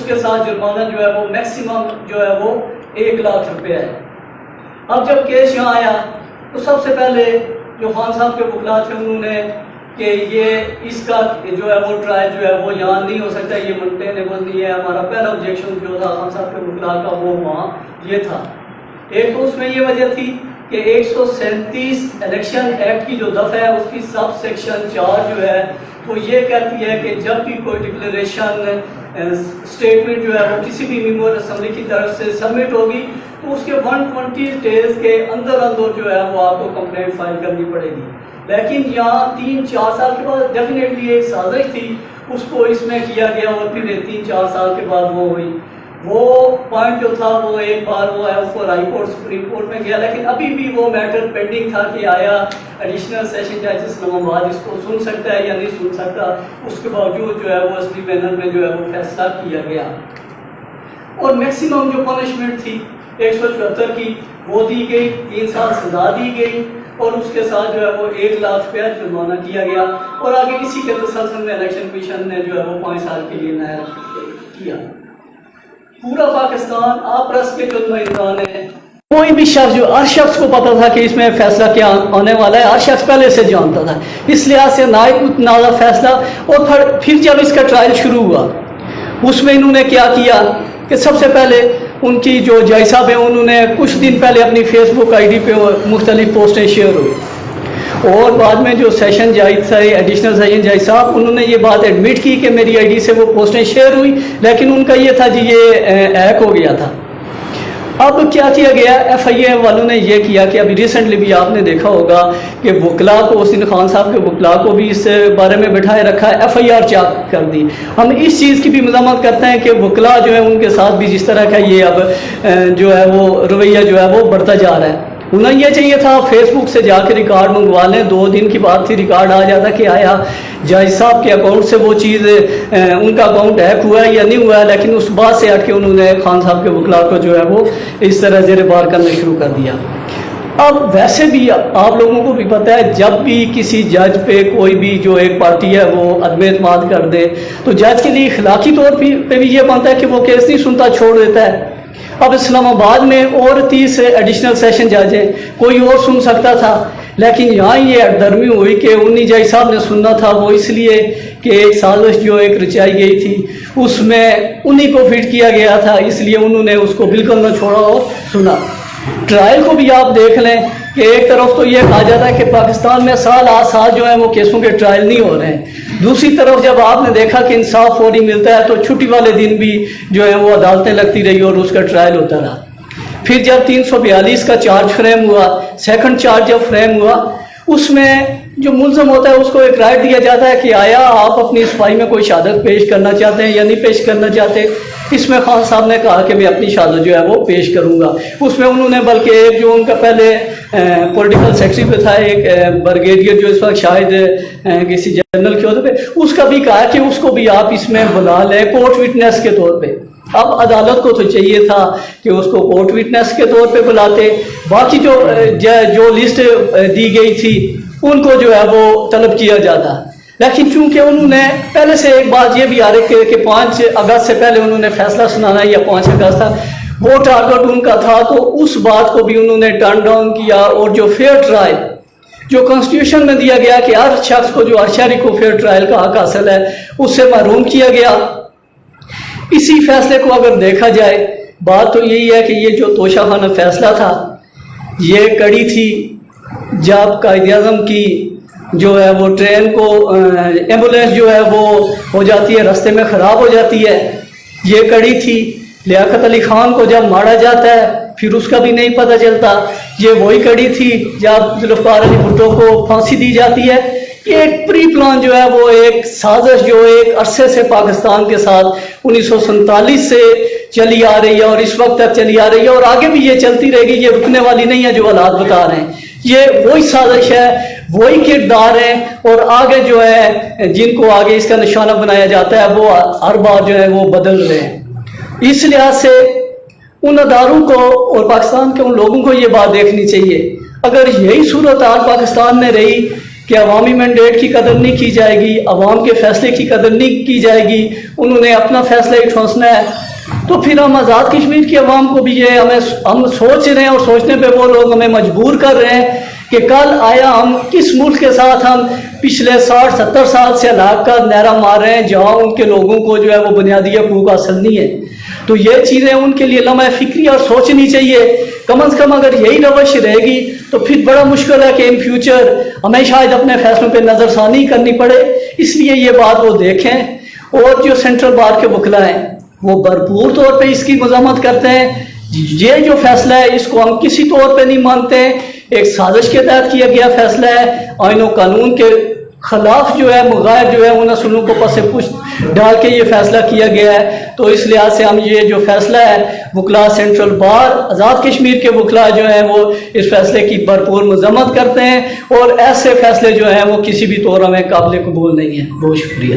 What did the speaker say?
کے ساتھ جرمانہ جو ہے وہ میکسیمم جو ہے وہ 1 لاکھ روپے ہے۔ اب جب کیس یہاں آیا تو سب سے پہلے جو خان صاحب کے وکلا تھے انہوں نے کہ یہ اس کا جو ہے وہ ٹرائل جو ہے وہ یہاں نہیں ہو سکتا، یہ مینٹینیبل نہیں ہے۔ ہمارا پہلا آبجیکشن جو تھا خان صاحب کے وکلا کا وہ وہاں یہ تھا۔ ایک تو اس میں یہ وجہ تھی کہ 137 الیکشن ایکٹ کی جو دفعہ ہے اس کی سب سیکشن 4 جو ہے وہ یہ کہتی ہے کہ جب بھی کوئی ڈکلریشن اسٹیٹمنٹ جو ہے وہ کسی بھی ممبر اسمبلی کی طرف سے سبمٹ ہوگی تو اس کے 120 ڈیز کے اندر جو ہے وہ آپ کو کمپلینٹ فائل کرنی پڑے گی۔ لیکن یہاں 3-4 سال کے بعد ڈیفینیٹلی ایک سازش تھی، اس کو اس میں کیا گیا اور پھر 3-4 سال کے بعد وہ ہوئی۔ وہ پوائنٹ جو تھا وہ ایک بار وہ ہے اس کو ہائی کورٹ سپریم کورٹ میں گیا، لیکن ابھی بھی وہ میٹر پینڈنگ تھا کہ آیا ایڈیشنل سیشن جج اسلام آباد اس کو سن سکتا ہے یا نہیں سن سکتا۔ اس کے باوجود جو ہے وہ اصلی پینل میں جو ہے وہ فیصلہ کیا گیا اور میکسیمم جو پنشمنٹ تھی 174 کی وہ دی گئی، 3 سال سزا دی گئی اور اس کے ساتھ جو ہے وہ 1 لاکھ روپیہ جرمانہ کیا گیا۔ اور آگے اسی کے تسلسل میں الیکشن کمیشن نے جو ہے وہ 5 سال کے لیے نائب کیا۔ پورا پاکستان آپرس کے جو نمائندگان ہیں، کوئی بھی شخص جو ہر شخص کو پتا تھا کہ اس میں فیصلہ کیا آنے والا ہے، ہر شخص پہلے سے جانتا تھا، اس لحاظ سے نائب متنازع فیصلہ۔ اور پھر جب اس کا ٹرائل شروع ہوا اس میں انہوں نے کیا کیا کہ سب سے پہلے ان کی جو جج صاحب ہیں انہوں نے کچھ دن پہلے اپنی فیس بک آئی ڈی پہ مختلف پوسٹیں شیئر ہوئی اور بعد میں جو سیشن جج تھے ایڈیشنل سیشن جج صاحب انہوں نے یہ بات ایڈمٹ کی کہ میری آئی ڈی سے وہ پوسٹیں شیئر ہوئی، لیکن ان کا یہ تھا جی یہ ہیک ہو گیا تھا۔ اب کیا کیا گیا، ایف آئی اے والوں نے یہ کیا کہ ابھی ریسنٹلی بھی آپ نے دیکھا ہوگا کہ وکلا کو حسین خان صاحب کے وکلا کو بھی اس بارے میں بٹھائے رکھا ہے، ایف آئی آر چاک کر دی۔ ہم اس چیز کی بھی مذمت کرتے ہیں کہ وکلا جو ہے ان کے ساتھ بھی جس طرح کا یہ اب جو ہے وہ رویہ جو ہے وہ بڑھتا جا رہا ہے۔ انہیں یہ چاہیے تھا فیس بک سے جا کے ریکارڈ منگوا لیں، 2 دن کی بات تھی، ریکارڈ آ جاتا کہ آیا جج صاحب کے اکاؤنٹ سے وہ چیز ان کا اکاؤنٹ ہیک ہوا ہے یا نہیں ہوا ہے، لیکن اس بات سے ہٹ کے انہوں نے خان صاحب کے وکلا کو جو ہے وہ اس طرح زیر بار کرنا شروع کر دیا۔ اب ویسے بھی آپ لوگوں کو بھی پتہ ہے جب بھی کسی جج پہ کوئی بھی جو ایک پارٹی ہے وہ عدم اعتماد کر دے تو جج کے لیے اخلاقی طور پہ بھی یہ بنتا ہے کہ وہ کیس نہیں سنتا، چھوڑ دیتا ہے۔ اب اسلام آباد میں اور 30 ایڈیشنل سیشن جج ہیں، کوئی اور سن سکتا تھا، لیکن یہاں یہ درمی ہوئی کہ 19 جج صاحب نے سننا تھا، وہ اس لیے کہ ایک سازش جو ایک رچائی گئی تھی اس میں انہی کو فٹ کیا گیا تھا، اس لیے انہوں نے اس کو بالکل نہ چھوڑا اور سنا۔ ٹرائل کو بھی آپ دیکھ لیں کہ ایک طرف تو یہ کہا جاتا ہے کہ پاکستان میں سال جو ہیں وہ کیسوں کے ٹرائل نہیں ہو رہے ہیں، دوسری طرف جب آپ نے دیکھا کہ انصاف فوری ملتا ہے تو چھٹی والے دن بھی جو ہے وہ عدالتیں لگتی رہی اور اس کا ٹرائل ہوتا رہا۔ پھر جب 342 کا چارج فریم ہوا، سیکنڈ چارج جب فریم ہوا، اس میں جو ملزم ہوتا ہے اس کو ایک رائٹ دیا جاتا ہے کہ آیا آپ اپنی صفائی میں کوئی شہادت پیش کرنا چاہتے ہیں یا نہیں پیش کرنا چاہتے۔ اس میں خان صاحب نے کہا کہ میں اپنی شہادت جو ہے وہ پیش کروں گا۔ اس میں انہوں نے بلکہ ایک جو ان کا پہلے پولیٹیکل سیکرٹری پہ تھا، ایک برگیڈیئر جو اس وقت شاید کسی جنرل کے عہدے پہ، اس کا بھی کہا کہ اس کو بھی آپ اس میں بلا لیں کورٹ وٹنس کے طور پہ۔ اب عدالت کو تو چاہیے تھا کہ اس کو کورٹ وٹنس کے طور پہ بلاتے، باقی جو لسٹ دی گئی تھی ان کو جو ہے وہ طلب کیا جاتا، لیکن چونکہ انہوں نے پہلے سے ایک بات یہ بھی آ رہی کہ 5 اگست سے پہلے انہوں نے فیصلہ سنانا ہے یا 5 اگست تھا، وہ ٹارگٹ ان کا تھا، تو اس بات کو بھی انہوں نے ٹرن ڈاؤن کیا۔ اور جو فیئر ٹرائل جو کانسٹیٹیوشن میں دیا گیا کہ ہر شخص کو جو ہر شہری کو فیئر ٹرائل کا حق حاصل ہے اس سے محروم کیا گیا۔ اسی فیصلے کو اگر دیکھا جائے بات تو یہی ہے کہ یہ جو توشہ خانہ فیصلہ تھا یہ کڑی تھی جب قائد اعظم کی جو ہے وہ ٹرین کو ایمبولینس جو ہے وہ ہو جاتی ہے، راستے میں خراب ہو جاتی ہے، یہ کڑی تھی۔ لیاقت علی خان کو جب مارا جاتا ہے پھر اس کا بھی نہیں پتہ چلتا، یہ وہی کڑی تھی جب ذوالفقار علی بھٹو کو پھانسی دی جاتی ہے۔ یہ ایک پری پلان جو ہے وہ ایک سازش جو ایک عرصے سے پاکستان کے ساتھ 1947 سے چلی آ رہی ہے اور اس وقت تک چلی آ رہی ہے اور آگے بھی یہ چلتی رہے گی، یہ رکنے والی نہیں ہے جو حالات بتا رہے ہیں۔ یہ وہی سازش ہے، وہی کردار ہیں اور آگے جو ہے جن کو آگے اس کا نشانہ بنایا جاتا ہے وہ ہر بار جو ہے وہ بدل رہے ہیں۔ اس لحاظ سے ان اداروں کو اور پاکستان کے ان لوگوں کو یہ بات دیکھنی چاہیے، اگر یہی صورتحال پاکستان میں رہی کہ عوامی مینڈیٹ کی قدر نہیں کی جائے گی, عوام کے فیصلے کی قدر نہیں کی جائے گی, انہوں نے اپنا فیصلہ ہی ٹھونسنا ہے. تو پھر ہم آزاد کشمیر کی عوام کو بھی یہ ہم سوچ رہے ہیں, اور سوچنے پہ وہ لوگ ہمیں مجبور کر رہے ہیں کہ کل آیا ہم کس ملک کے ساتھ ہم پچھلے 60-70 سال سے علاقہ نعرہ مار رہے ہیں جہاں ان کے لوگوں کو جو ہے وہ بنیادی حقوق حاصل نہیں ہے. تو یہ چیزیں ان کے لیے لمحہ فکری اور سوچنی چاہیے. کم از کم اگر یہی روش رہے گی تو پھر بڑا مشکل ہے کہ ان فیوچر ہمیں شاید اپنے فیصلوں پہ نظر ثانی کرنی پڑے. اس لیے یہ بات وہ دیکھیں. اور جو سینٹرل بار کے وکلا ہیں وہ بھرپور طور پہ اس کی مذمت کرتے ہیں. یہ جو فیصلہ ہے اس کو ہم کسی طور پہ نہیں مانتے ہیں. ایک سازش کے تحت کیا گیا فیصلہ ہے, آئین و قانون کے خلاف جو ہے, مغایر جو ہے ان اصولوں کو پس پش ڈال کے یہ فیصلہ کیا گیا ہے. تو اس لحاظ سے ہم یہ جو فیصلہ ہے وکلا سینٹرل بار آزاد کشمیر کے وکلا جو ہیں وہ اس فیصلے کی بھرپور مذمت کرتے ہیں, اور ایسے فیصلے جو ہیں وہ کسی بھی طور ہمیں قابل قبول نہیں ہیں. بہت شکریہ.